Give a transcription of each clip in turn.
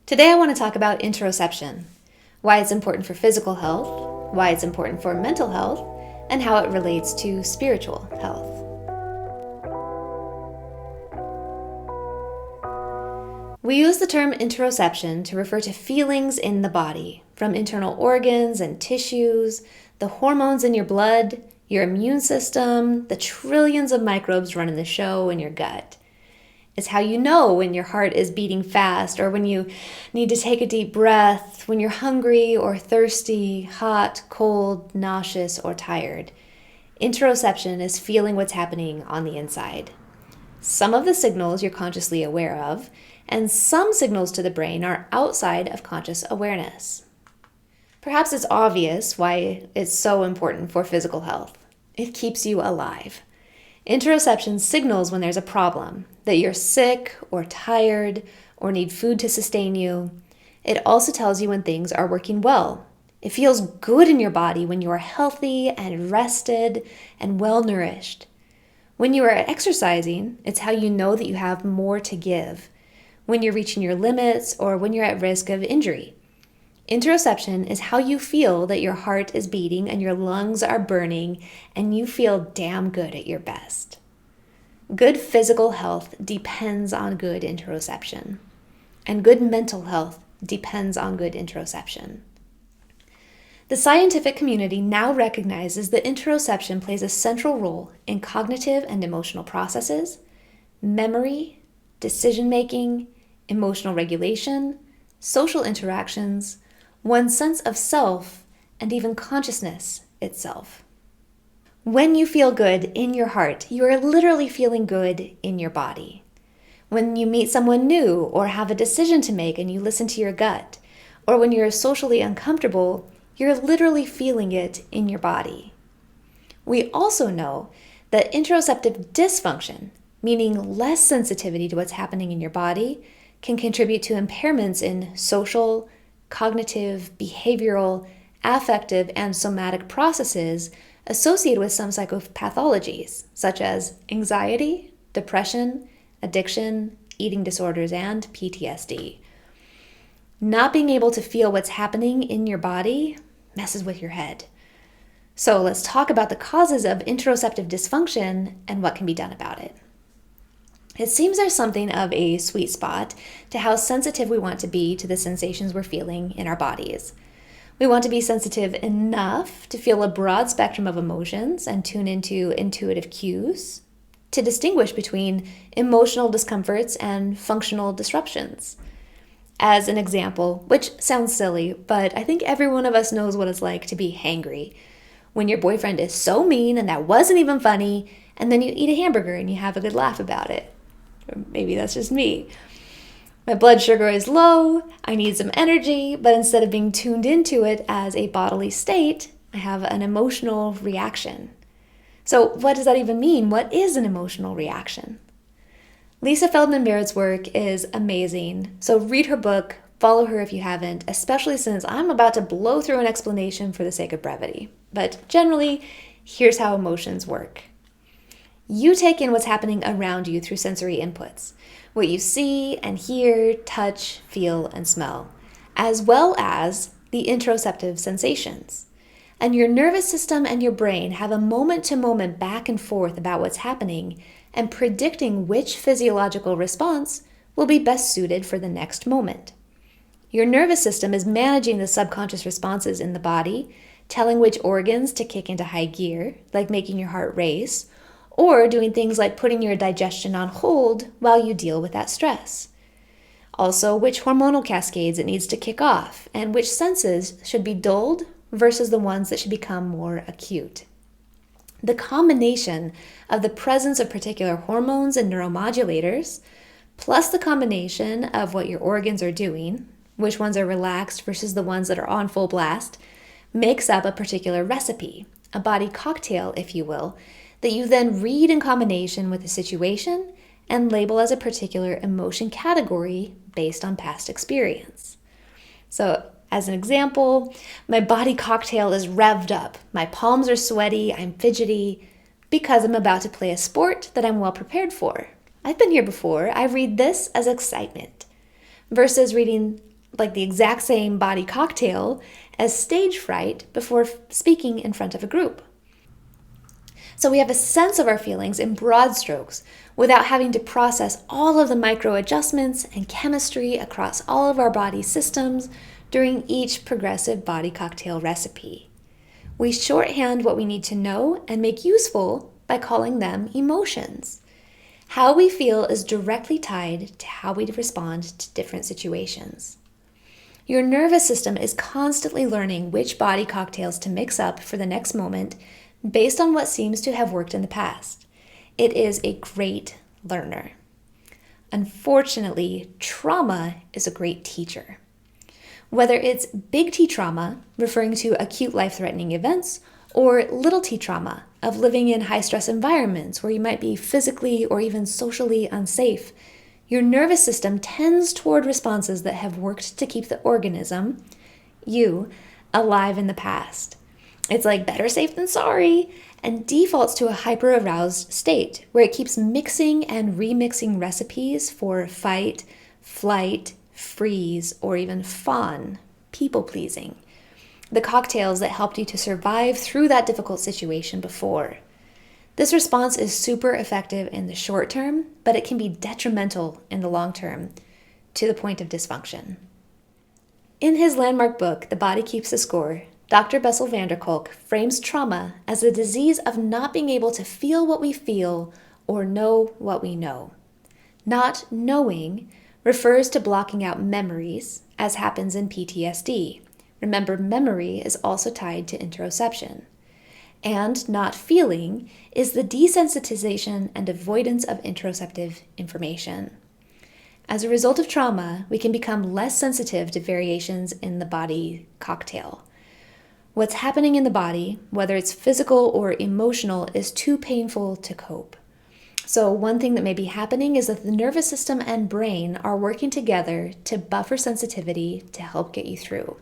Today I want to talk about interoception, why it's important for physical health, why it's important for mental health, and how it relates to spiritual health. We use the term interoception to refer to feelings in the body, from internal organs and tissues, the hormones in your blood, your immune system, the trillions of microbes running the show in your gut. It's how you know when your heart is beating fast or when you need to take a deep breath, when you're hungry or thirsty, hot, cold, nauseous, or tired. Interoception is feeling what's happening on the inside. Some of the signals you're consciously aware of, and some signals to the brain are outside of conscious awareness. Perhaps it's obvious why it's so important for physical health. It keeps you alive. Interoception signals when there's a problem, that you're sick or tired or need food to sustain you. It also tells you when things are working well. It feels good in your body when you are healthy and rested and well-nourished. When you are exercising, it's how you know that you have more to give, when you're reaching your limits or when you're at risk of injury. Interoception is how you feel that your heart is beating and your lungs are burning and you feel damn good at your best. Good physical health depends on good interoception, and good mental health depends on good interoception. The scientific community now recognizes that interoception plays a central role in cognitive and emotional processes, memory, decision-making, emotional regulation, social interactions, one's sense of self, and even consciousness itself. When you feel good in your heart, you are literally feeling good in your body. When you meet someone new or have a decision to make and you listen to your gut, or when you're socially uncomfortable, you're literally feeling it in your body. We also know that interoceptive dysfunction, meaning less sensitivity to what's happening in your body, can contribute to impairments in social, cognitive, behavioral, affective, and somatic processes associated with some psychopathologies, such as anxiety, depression, addiction, eating disorders, and PTSD. Not being able to feel what's happening in your body messes with your head. So let's talk about the causes of interoceptive dysfunction and what can be done about it. It seems there's something of a sweet spot to how sensitive we want to be to the sensations we're feeling in our bodies. We want to be sensitive enough to feel a broad spectrum of emotions and tune into intuitive cues, to distinguish between emotional discomforts and functional disruptions. As an example, which sounds silly, but I think every one of us knows what it's like to be hangry. When your boyfriend is so mean and that wasn't even funny, and then you eat a hamburger and you have a good laugh about it. Or maybe that's just me. My blood sugar is low, I need some energy, but instead of being tuned into it as a bodily state, I have an emotional reaction. So what does that even mean? What is an emotional reaction? Lisa Feldman Barrett's work is amazing, so read her book, follow her if you haven't, especially since I'm about to blow through an explanation for the sake of brevity. But generally, here's how emotions work. You take in what's happening around you through sensory inputs, what you see and hear, touch, feel, and smell, as well as the interoceptive sensations. And your nervous system and your brain have a moment-to-moment back and forth about what's happening and predicting which physiological response will be best suited for the next moment. Your nervous system is managing the subconscious responses in the body, telling which organs to kick into high gear, like making your heart race, or doing things like putting your digestion on hold while you deal with that stress. Also, which hormonal cascades it needs to kick off, and which senses should be dulled versus the ones that should become more acute. The combination of the presence of particular hormones and neuromodulators, plus the combination of what your organs are doing, which ones are relaxed versus the ones that are on full blast, makes up a particular recipe, a body cocktail, if you will, that you then read in combination with the situation and label as a particular emotion category based on past experience. So, as an example, my body cocktail is revved up. My palms are sweaty, I'm fidgety, because I'm about to play a sport that I'm well prepared for. I've been here before. I read this as excitement. Versus reading, like the exact same body cocktail as stage fright before speaking in front of a group. So we have a sense of our feelings in broad strokes without having to process all of the micro adjustments and chemistry across all of our body systems during each progressive body cocktail recipe. We shorthand what we need to know and make useful by calling them emotions. How we feel is directly tied to how we respond to different situations. Your nervous system is constantly learning which body cocktails to mix up for the next moment based on what seems to have worked in the past. It is a great learner. Unfortunately, trauma is a great teacher. Whether it's big T trauma, referring to acute life-threatening events, or little t trauma of living in high-stress environments where you might be physically or even socially unsafe, your nervous system tends toward responses that have worked to keep the organism, you, alive in the past. It's like better safe than sorry, and defaults to a hyper-aroused state where it keeps mixing and remixing recipes for fight, flight, freeze, or even fawn, people-pleasing. The cocktails that helped you to survive through that difficult situation before. This response is super effective in the short term, but it can be detrimental in the long term, to the point of dysfunction. In his landmark book, The Body Keeps the Score, Dr. Bessel van der Kolk frames trauma as the disease of not being able to feel what we feel or know what we know. Not knowing refers to blocking out memories, as happens in PTSD. Remember, memory is also tied to interoception. And not feeling is the desensitization and avoidance of interoceptive information. As a result of trauma, we can become less sensitive to variations in the body cocktail. What's happening in the body, whether it's physical or emotional, is too painful to cope. So one thing that may be happening is that the nervous system and brain are working together to buffer sensitivity to help get you through.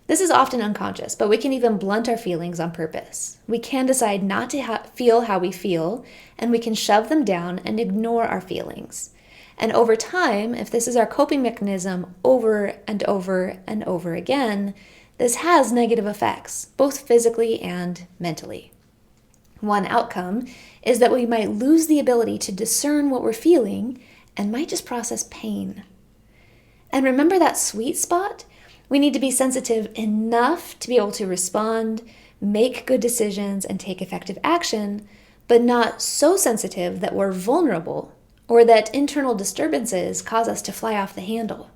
This is often unconscious, but we can even blunt our feelings on purpose. We can decide not to feel how we feel, and we can shove them down and ignore our feelings. And over time, if this is our coping mechanism over and over and over again, this has negative effects, both physically and mentally. One outcome is that we might lose the ability to discern what we're feeling and might just process pain. And remember that sweet spot? We need to be sensitive enough to be able to respond, make good decisions, and take effective action, but not so sensitive that we're vulnerable or that internal disturbances cause us to fly off the handle.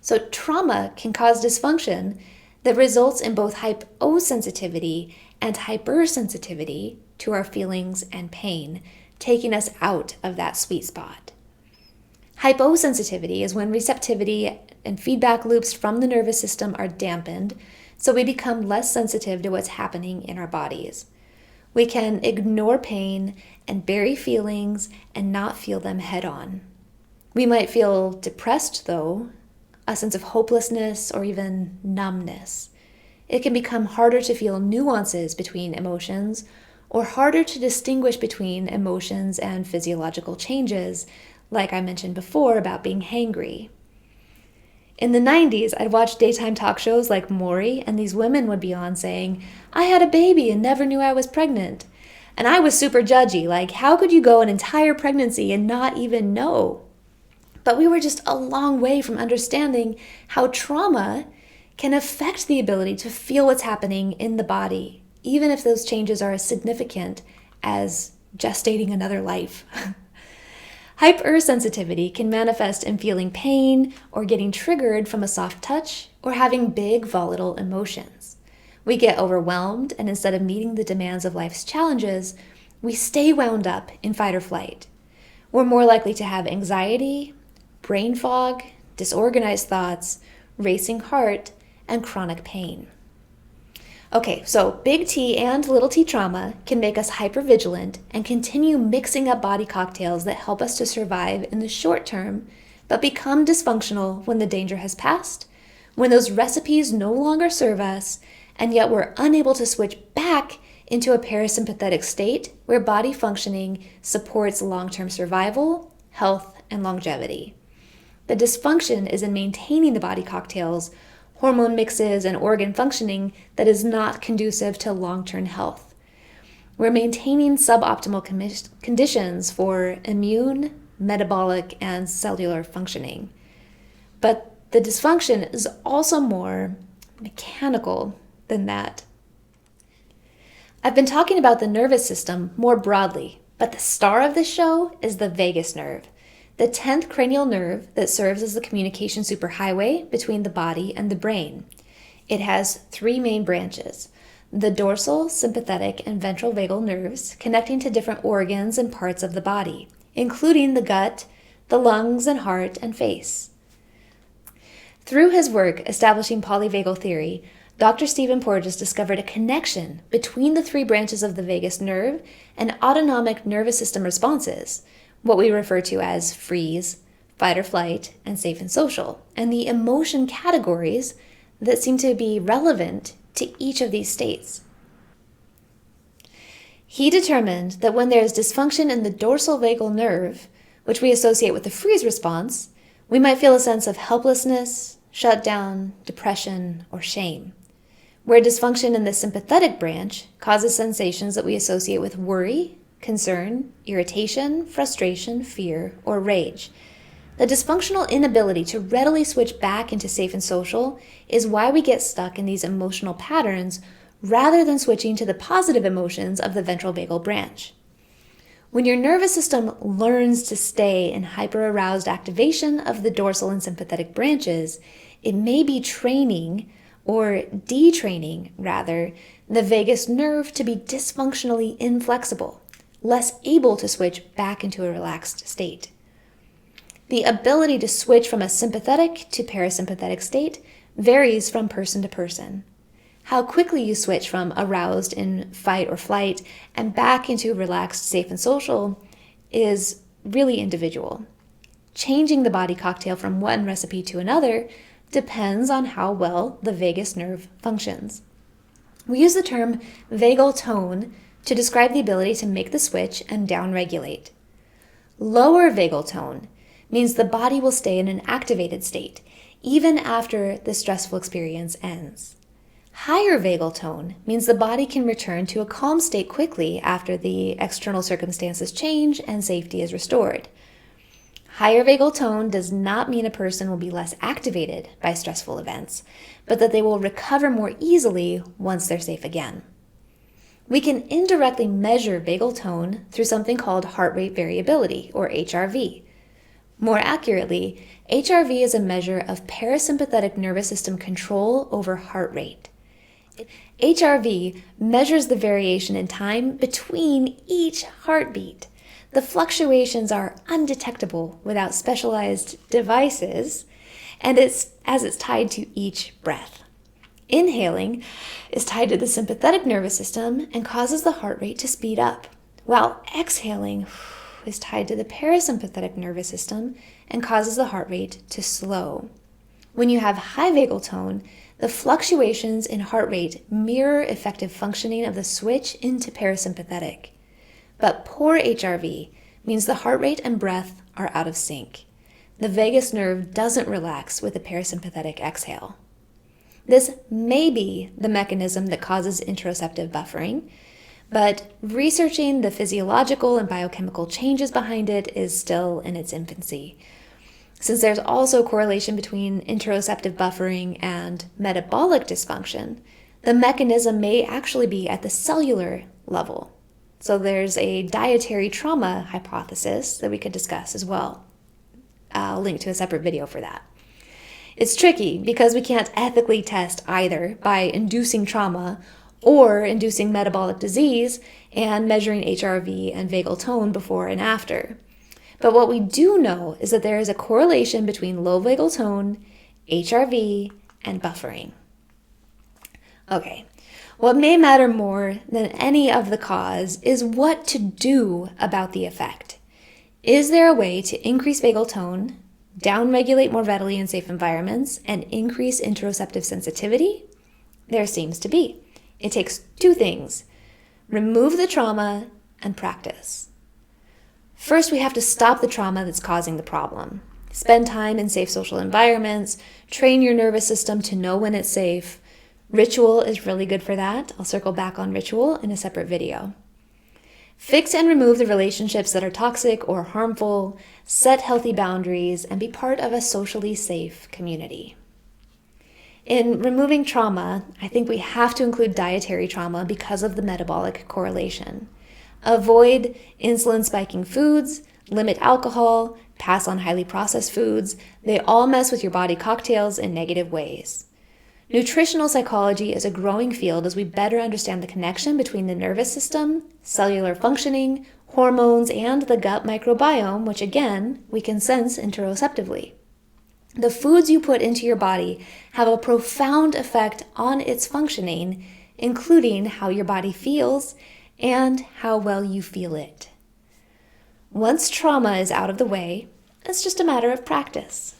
So trauma can cause dysfunction that results in both hyposensitivity and hypersensitivity to our feelings and pain, taking us out of that sweet spot. Hyposensitivity is when receptivity and feedback loops from the nervous system are dampened, so we become less sensitive to what's happening in our bodies. We can ignore pain and bury feelings and not feel them head on. We might feel depressed, though, a sense of hopelessness or even numbness. It can become harder to feel nuances between emotions or harder to distinguish between emotions and physiological changes, like I mentioned before about being hangry. In the 90s, I'd watch daytime talk shows like Maury, and these women would be on saying, "I had a baby and never knew I was pregnant." And I was super judgy, like, how could you go an entire pregnancy and not even know? But we were just a long way from understanding how trauma can affect the ability to feel what's happening in the body, even if those changes are as significant as gestating another life. Hypersensitivity can manifest in feeling pain or getting triggered from a soft touch or having big volatile emotions. We get overwhelmed, and instead of meeting the demands of life's challenges, we stay wound up in fight or flight. We're more likely to have anxiety, brain fog, disorganized thoughts, racing heart, and chronic pain. Okay, so big T and little t trauma can make us hypervigilant and continue mixing up body cocktails that help us to survive in the short term, but become dysfunctional when the danger has passed, when those recipes no longer serve us, and yet we're unable to switch back into a parasympathetic state where body functioning supports long-term survival, health, and longevity. The dysfunction is in maintaining the body cocktails, hormone mixes, and organ functioning that is not conducive to long-term health. We're maintaining suboptimal conditions for immune, metabolic, and cellular functioning. But the dysfunction is also more mechanical than that. I've been talking about the nervous system more broadly, but the star of this show is the vagus nerve, the 10th cranial nerve that serves as the communication superhighway between the body and the brain. It has 3 main branches: the dorsal, sympathetic, and ventral vagal nerves connecting to different organs and parts of the body, including the gut, the lungs and heart, and face. Through his work establishing polyvagal theory, Dr. Stephen Porges discovered a connection between the 3 branches of the vagus nerve and autonomic nervous system responses, what we refer to as freeze, fight or flight, and safe and social, and the emotion categories that seem to be relevant to each of these states. He determined that when there is dysfunction in the dorsal vagal nerve, which we associate with the freeze response, we might feel a sense of helplessness, shutdown, depression, or shame. Where dysfunction in the sympathetic branch causes sensations that we associate with worry, concern, irritation, frustration, fear, or rage. The dysfunctional inability to readily switch back into safe and social is why we get stuck in these emotional patterns rather than switching to the positive emotions of the ventral vagal branch. When your nervous system learns to stay in hyper-aroused activation of the dorsal and sympathetic branches, it may be training, or detraining rather, the vagus nerve to be dysfunctionally inflexible, less able to switch back into a relaxed state. The ability to switch from a sympathetic to parasympathetic state varies from person to person. How quickly you switch from aroused in fight or flight and back into relaxed, safe, and social is really individual. Changing the body cocktail from one recipe to another depends on how well the vagus nerve functions. We use the term vagal tone to describe the ability to make the switch and downregulate. Lower vagal tone means the body will stay in an activated state, even after the stressful experience ends. Higher vagal tone means the body can return to a calm state quickly after the external circumstances change and safety is restored. Higher vagal tone does not mean a person will be less activated by stressful events, but that they will recover more easily once they're safe again. We can indirectly measure vagal tone through something called heart rate variability, or HRV. More accurately, HRV is a measure of parasympathetic nervous system control over heart rate. HRV measures the variation in time between each heartbeat. The fluctuations are undetectable without specialized devices, and it's tied to each breath. Inhaling is tied to the sympathetic nervous system and causes the heart rate to speed up, while exhaling is tied to the parasympathetic nervous system and causes the heart rate to slow. When you have high vagal tone, the fluctuations in heart rate mirror effective functioning of the switch into parasympathetic. But poor HRV means the heart rate and breath are out of sync. The vagus nerve doesn't relax with a parasympathetic exhale. This may be the mechanism that causes interoceptive buffering, but researching the physiological and biochemical changes behind it is still in its infancy. Since there's also correlation between interoceptive buffering and metabolic dysfunction, the mechanism may actually be at the cellular level. So there's a dietary trauma hypothesis that we could discuss as well. I'll link to a separate video for that. It's tricky because we can't ethically test either by inducing trauma or inducing metabolic disease and measuring HRV and vagal tone before and after. But what we do know is that there is a correlation between low vagal tone, HRV, and buffering. Okay, what may matter more than any of the cause is what to do about the effect. Is there a way to increase vagal tone, downregulate more readily in safe environments, and increase interoceptive sensitivity? There seems to be. It takes 2 things: remove the trauma and practice. First, we have to stop the trauma that's causing the problem. Spend time in safe social environments. Train your nervous system to know when it's safe. Ritual is really good for that. I'll circle back on ritual in a separate video. Fix and remove the relationships that are toxic or harmful. Set healthy boundaries and be part of a socially safe community. In removing trauma, I think we have to include dietary trauma because of the metabolic correlation. Avoid insulin-spiking foods, limit alcohol, pass on highly processed foods. They all mess with your body cocktails in negative ways. Nutritional psychology is a growing field as we better understand the connection between the nervous system, cellular functioning, hormones, and the gut microbiome, which again, we can sense interoceptively. The foods you put into your body have a profound effect on its functioning, including how your body feels and how well you feel it. Once trauma is out of the way, it's just a matter of practice.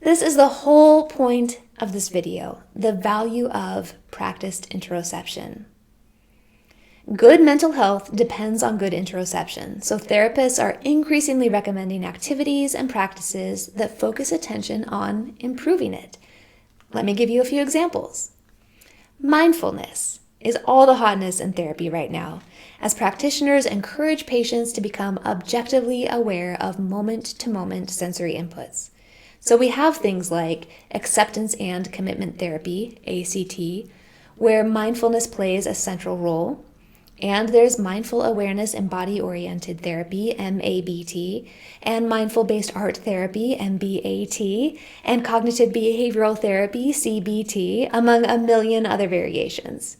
This is the whole point of this video, the value of practiced interoception. Good mental health depends on good interoception, so therapists are increasingly recommending activities and practices that focus attention on improving it. Let me give you a few examples. Mindfulness is all the hotness in therapy right now, as practitioners encourage patients to become objectively aware of moment-to-moment sensory inputs. So we have things like acceptance and commitment therapy, ACT, where mindfulness plays a central role. And there's mindful awareness and body-oriented therapy, MABT, and mindful-based art therapy, MBAT, and cognitive behavioral therapy, CBT, among a million other variations.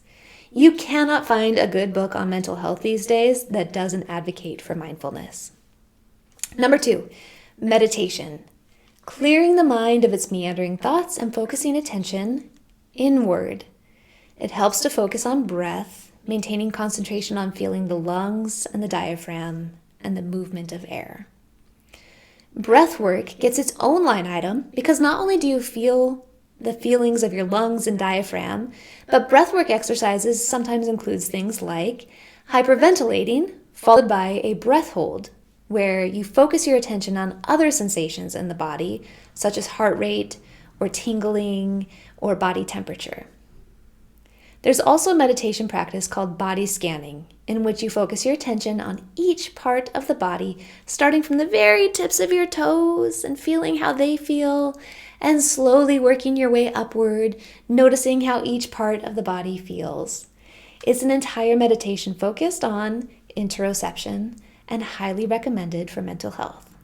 You cannot find a good book on mental health these days that doesn't advocate for mindfulness. Number 2, meditation. Clearing the mind of its meandering thoughts and focusing attention inward. It helps to focus on breath, maintaining concentration on feeling the lungs and the diaphragm and the movement of air. Breath work gets its own line item because not only do you feel the feelings of your lungs and diaphragm, but breathwork exercises sometimes includes things like hyperventilating followed by a breath hold, where you focus your attention on other sensations in the body, such as heart rate or tingling or body temperature. There's also a meditation practice called body scanning, in which you focus your attention on each part of the body, starting from the very tips of your toes and feeling how they feel, and slowly working your way upward, noticing how each part of the body feels. It's an entire meditation focused on interoception and highly recommended for mental health.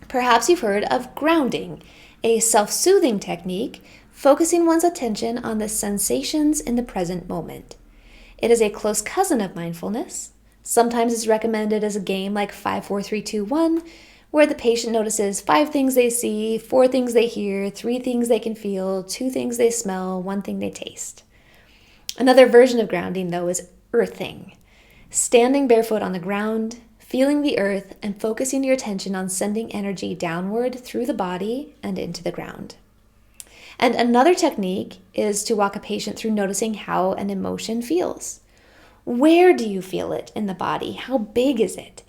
Perhaps you've heard of grounding, a self-soothing technique focusing one's attention on the sensations in the present moment. It is a close cousin of mindfulness. Sometimes it's recommended as a game like 5, 4, 3, 2, 1, where the patient notices 5 things they see, 4 things they hear, 3 things they can feel, 2 things they smell, 1 thing they taste. Another version of grounding, though, is earthing. Standing barefoot on the ground, feeling the earth, and focusing your attention on sending energy downward through the body and into the ground. And another technique is to walk a patient through noticing how an emotion feels. Where do you feel it in the body? How big is it?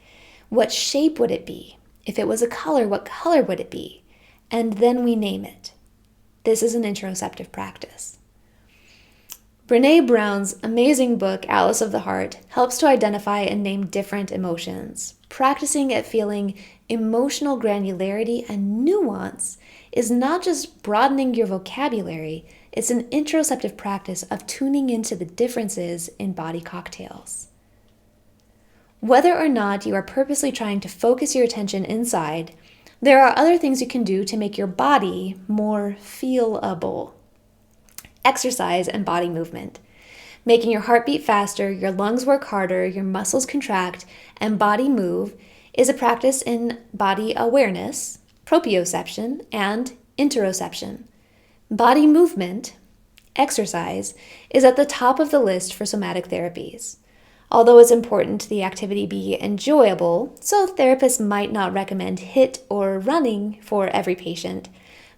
What shape would it be? If it was a color, what color would it be? And then we name it. This is an interoceptive practice. Brené Brown's amazing book, Atlas of the Heart, helps to identify and name different emotions. Practicing at feeling emotional granularity and nuance is not just broadening your vocabulary, it's an interoceptive practice of tuning into the differences in body cocktails. Whether or not you are purposely trying to focus your attention inside, there are other things you can do to make your body more feelable. Exercise and body movement. Making your heart beat faster, your lungs work harder, your muscles contract, and body move is a practice in body awareness, proprioception, and interoception. Body movement, exercise, is at the top of the list for somatic therapies. Although it's important the activity be enjoyable, so therapists might not recommend HIIT or running for every patient,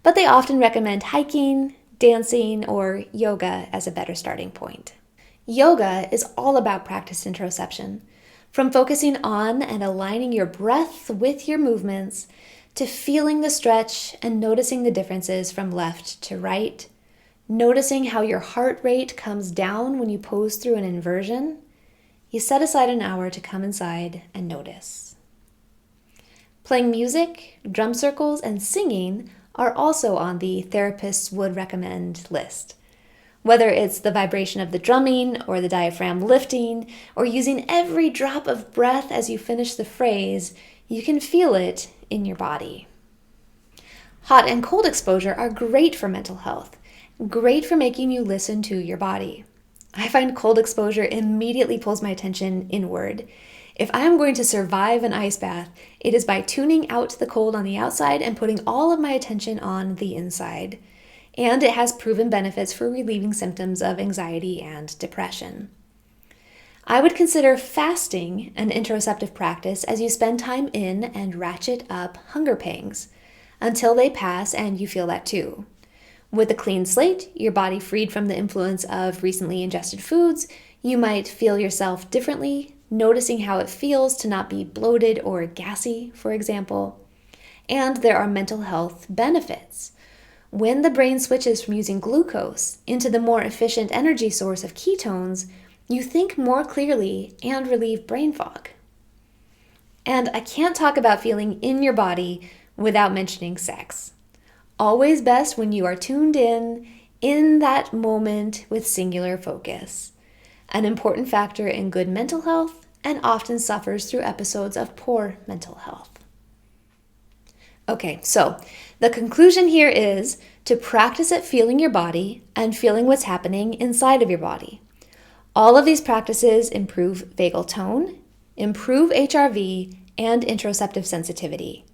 but they often recommend hiking, dancing, or yoga as a better starting point. Yoga is all about practice interoception, from focusing on and aligning your breath with your movements to feeling the stretch and noticing the differences from left to right, noticing how your heart rate comes down when you pose through an inversion, you set aside an hour to come inside and notice. Playing music, drum circles, and singing are also on the therapists would recommend list. Whether it's the vibration of the drumming or the diaphragm lifting or using every drop of breath as you finish the phrase, you can feel it in your body. Hot and cold exposure are great for mental health, great for making you listen to your body. I find cold exposure immediately pulls my attention inward. If I am going to survive an ice bath, it is by tuning out the cold on the outside and putting all of my attention on the inside. And it has proven benefits for relieving symptoms of anxiety and depression. I would consider fasting an interoceptive practice as you spend time in and ratchet up hunger pangs until they pass and you feel that too. With a clean slate, your body freed from the influence of recently ingested foods, you might feel yourself differently, noticing how it feels to not be bloated or gassy, for example. And there are mental health benefits. When the brain switches from using glucose into the more efficient energy source of ketones, you think more clearly and relieve brain fog. And I can't talk about feeling in your body without mentioning sex. Always best when you are tuned in that moment with singular focus. An important factor in good mental health and often suffers through episodes of poor mental health. Okay, so the conclusion here is to practice at feeling your body and feeling what's happening inside of your body. All of these practices improve vagal tone, improve HRV, and interoceptive sensitivity.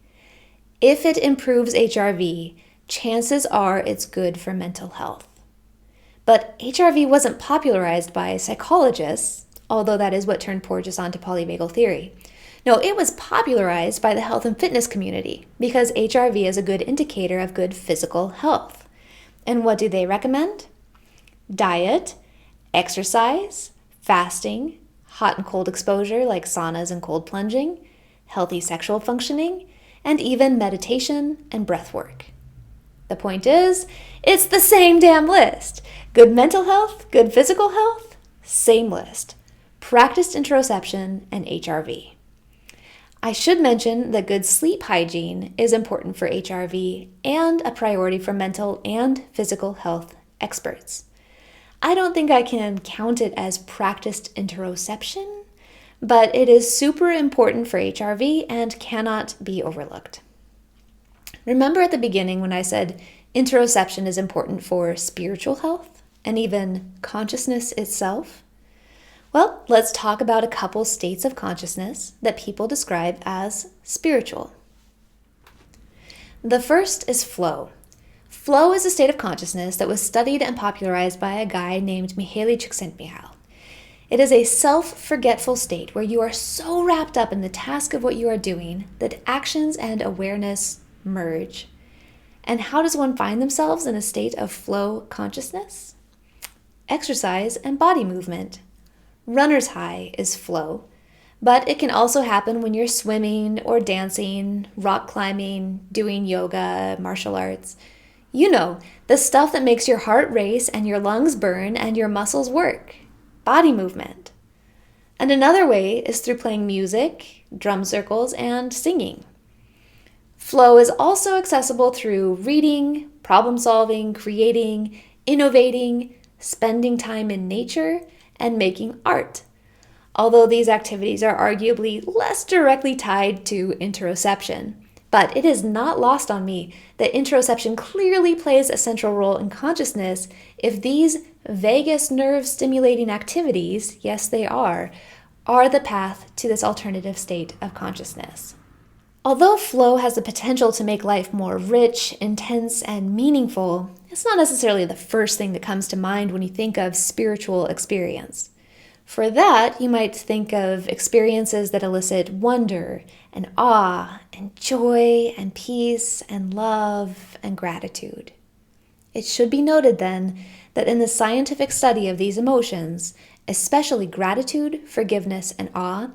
If it improves HRV, chances are it's good for mental health. But HRV wasn't popularized by psychologists, although that is what turned Porges onto polyvagal theory. No, it was popularized by the health and fitness community because HRV is a good indicator of good physical health. And what do they recommend? Diet, exercise, fasting, hot and cold exposure like saunas and cold plunging, healthy sexual functioning, and even meditation and breath work. The point is, it's the same damn list. Good mental health, good physical health, same list. Practiced interoception and HRV. I should mention that good sleep hygiene is important for HRV and a priority for mental and physical health experts. I don't think I can count it as practiced interoception, but it is super important for HRV and cannot be overlooked. Remember at the beginning when I said interoception is important for spiritual health and even consciousness itself? Well, let's talk about a couple states of consciousness that people describe as spiritual. The first is flow. Flow is a state of consciousness that was studied and popularized by a guy named Mihaly Csikszentmihalyi. It is a self-forgetful state where you are so wrapped up in the task of what you are doing that actions and awareness merge. And how does one find themselves in a state of flow consciousness? Exercise and body movement. Runner's high is flow, but it can also happen when you're swimming or dancing, rock climbing, doing yoga, martial arts. You know, the stuff that makes your heart race and your lungs burn and your muscles work. Body movement. And another way is through playing music, drum circles, and singing. Flow is also accessible through reading, problem solving, creating, innovating, spending time in nature, and making art. Although these activities are arguably less directly tied to interoception. But it is not lost on me that interoception clearly plays a central role in consciousness if these vagus nerve stimulating activities, yes they are the path to this alternative state of consciousness. Although flow has the potential to make life more rich, intense, and meaningful, it's not necessarily the first thing that comes to mind when you think of spiritual experience. For that, you might think of experiences that elicit wonder and awe and joy and peace and love and gratitude. It should be noted then that in the scientific study of these emotions, especially gratitude, forgiveness, and awe,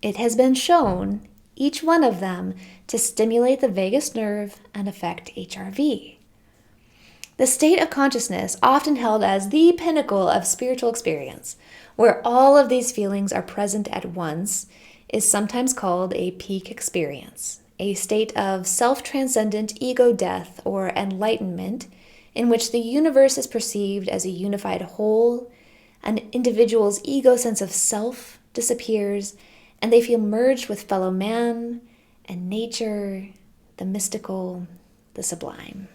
it has been shown each one of them to stimulate the vagus nerve and affect HRV. The state of consciousness, often held as the pinnacle of spiritual experience, where all of these feelings are present at once, is sometimes called a peak experience, a state of self-transcendent ego death or enlightenment, in which the universe is perceived as a unified whole, an individual's ego sense of self disappears, and they feel merged with fellow man and nature, the mystical, the sublime.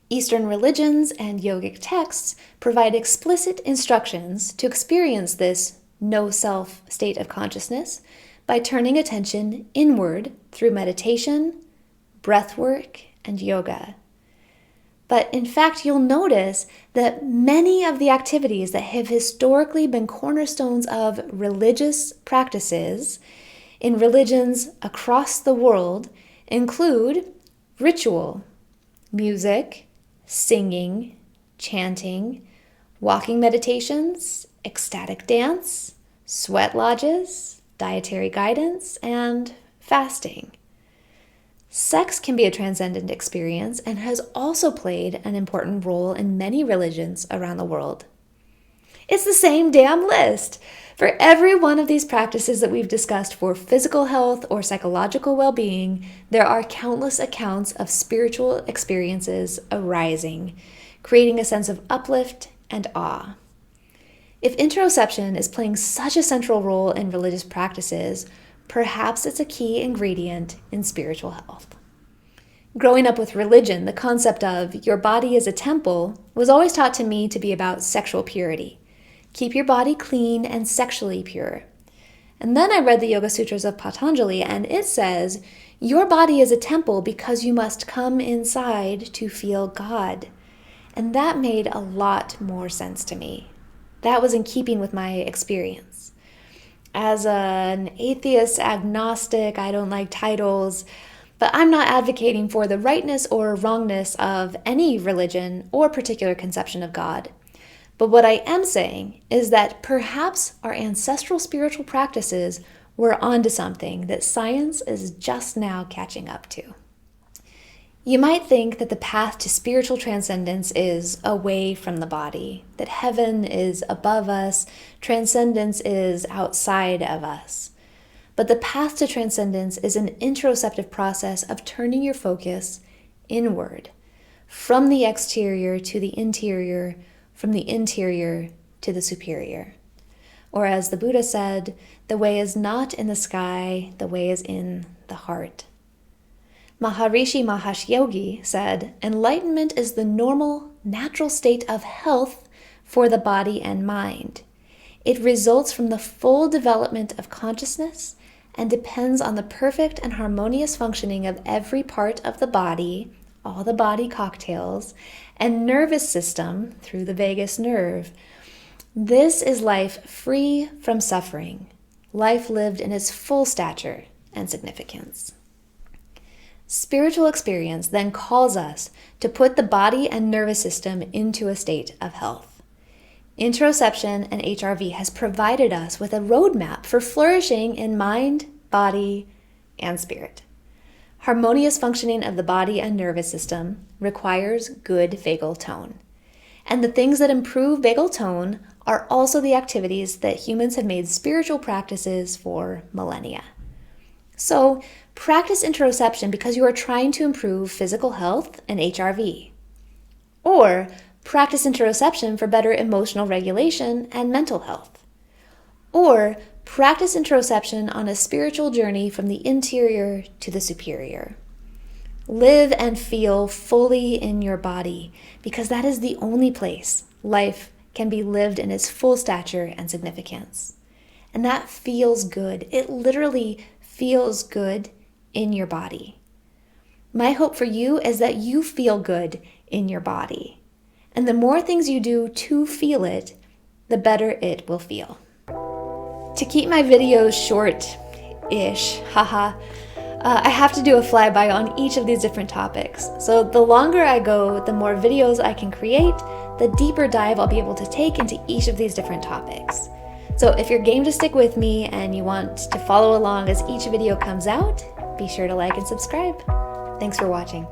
Eastern religions and yogic texts provide explicit instructions to experience this no-self state of consciousness by turning attention inward through meditation, breath work, and yoga. But in fact, you'll notice that many of the activities that have historically been cornerstones of religious practices in religions across the world include ritual, music, singing, chanting, walking meditations, ecstatic dance, sweat lodges, dietary guidance, and fasting. Sex can be a transcendent experience and has also played an important role in many religions around the world. It's the same damn list. For every one of these practices that we've discussed for physical health or psychological well-being, there are countless accounts of spiritual experiences arising, creating a sense of uplift and awe. If interoception is playing such a central role in religious practices, perhaps it's a key ingredient in spiritual health. Growing up with religion, the concept of your body is a temple was always taught to me to be about sexual purity. Keep your body clean and sexually pure. And then I read the Yoga Sutras of Patanjali, and it says, your body is a temple because you must come inside to feel God. And that made a lot more sense to me. That was in keeping with my experience. As an atheist, agnostic, I don't like titles, but I'm not advocating for the rightness or wrongness of any religion or particular conception of God. But what I am saying is that perhaps our ancestral spiritual practices were onto something that science is just now catching up to. You might think that the path to spiritual transcendence is away from the body, that heaven is above us, transcendence is outside of us. But the path to transcendence is an interoceptive process of turning your focus inward, from the exterior to the interior, from the interior to the superior. Or as the Buddha said, the way is not in the sky, the way is in the heart. Maharishi Mahesh Yogi said, enlightenment is the normal, natural state of health for the body and mind. It results from the full development of consciousness and depends on the perfect and harmonious functioning of every part of the body, all the body cocktails, and nervous system through the vagus nerve. This is life free from suffering, life lived in its full stature and significance. Spiritual experience then calls us to put the body and nervous system into a state of health. Interoception and HRV has provided us with a roadmap for flourishing in mind, body, and spirit. Harmonious functioning of the body and nervous system requires good vagal tone. And the things that improve vagal tone are also the activities that humans have made spiritual practices for millennia. So, practice interoception because you are trying to improve physical health and HRV. Or practice interoception for better emotional regulation and mental health. Or practice interoception on a spiritual journey from the interior to the superior. Live and feel fully in your body because that is the only place life can be lived in its full stature and significance. And that feels good. It literally feels good in your body. My hope for you is that you feel good in your body. And the more things you do to feel it, the better it will feel. To keep my videos short-ish, I have to do a flyby on each of these different topics. So the longer I go, the more videos I can create, the deeper dive I'll be able to take into each of these different topics. So if you're game to stick with me and you want to follow along as each video comes out, be sure to like and subscribe. Thanks for watching.